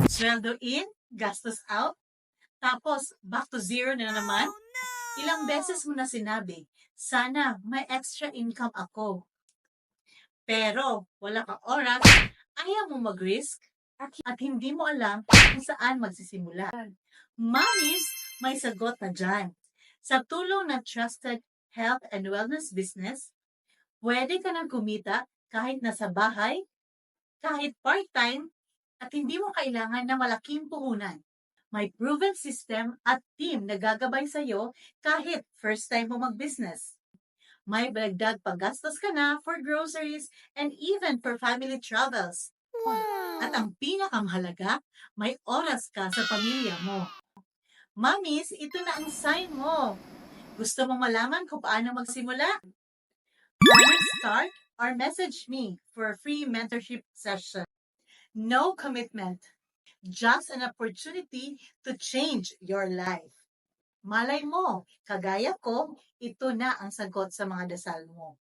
Sweldo in, gastos out, tapos back to zero na naman. Ilang beses mo na sinabi, sana may extra income ako. Pero wala kang oras, ayaw mo mag-risk, at hindi mo alam kung saan magsisimula. Mommies, may sagot na dyan. Sa tulong ng trusted health and wellness business, pwede ka nang kumita kahit nasa bahay, kahit part-time, at hindi mo kailangan ng malaking puhunan. May proven system at team na gagabay sa'yo kahit first time mo mag-business. May dagdag paggastos ka na for groceries and even for family travels. At ang pinakamahalaga, may oras ka sa pamilya mo. Mommies, ito na ang sign mo. Gusto mong malaman kung paano magsimula? Wanna start or message me for a free mentorship session. No commitment, just an opportunity to change your life. Malay mo, kagaya ko, ito na ang sagot sa mga dasal mo.